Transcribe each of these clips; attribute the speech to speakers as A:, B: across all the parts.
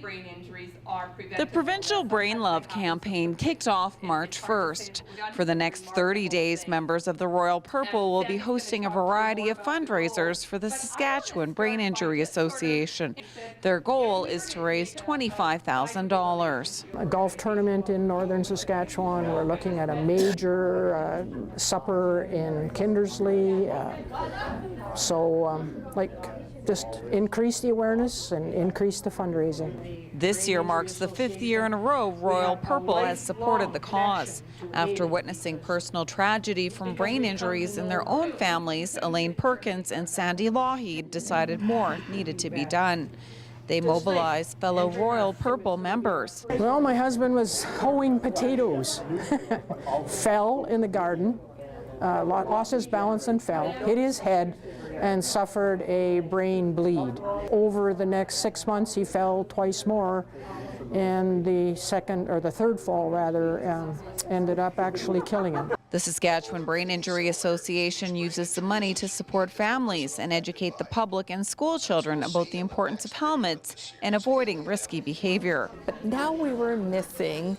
A: Brain injuries are preventable.
B: The Provincial Brain Love campaign kicked off March 1st. For the next 30 days, members of the Royal Purple will be hosting a variety of fundraisers for the Saskatchewan Brain Injury Association. Their goal is to raise $25,000.
C: A golf tournament in northern Saskatchewan. We're looking at a major supper in Kindersley. Just increase the awareness and increase the fundraising.
B: This year marks the 5th year in a row Royal Purple has supported the cause. After witnessing personal tragedy from brain injuries in their own families, Elaine Perkins and Sandy Lougheed decided more needed to be done. They mobilized fellow Royal Purple members.
C: Well, my husband was hoeing potatoes, fell in the garden, lost his balance and fell, hit his head, and suffered a brain bleed. Over the next 6 months, he fell twice more, and the third fall ended up actually killing him.
B: The Saskatchewan Brain Injury Association uses the money to support families and educate the public and school children about the importance of helmets and avoiding risky behavior.
D: But now we were missing,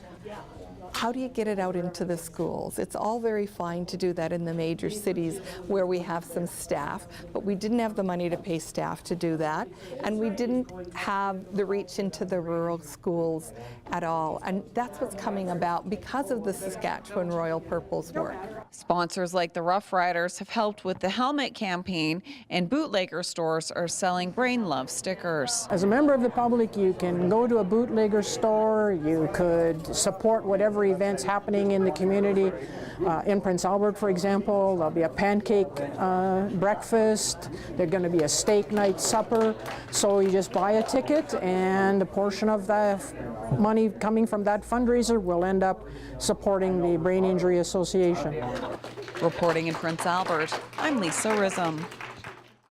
D: how do you get it out into the schools? It's all very fine to do that in the major cities where we have some staff, but we didn't have the money to pay staff to do that, and we didn't have the reach into the rural schools at all. And that's what's coming about because of the Saskatchewan Royal Purple's work.
B: Sponsors like the Rough Riders have helped with the helmet campaign, and bootlegger stores are selling Brain Love stickers.
C: As a member of the public, you can go to a bootlegger store, you could support whatever events happening in the community. In Prince Albert, for example, there'll be a pancake breakfast, there's going to be a steak night supper, so you just buy a ticket and a portion of the money coming from that fundraiser will end up supporting the Brain Injury Association.
B: Reporting in Prince Albert, I'm Lisa Risom.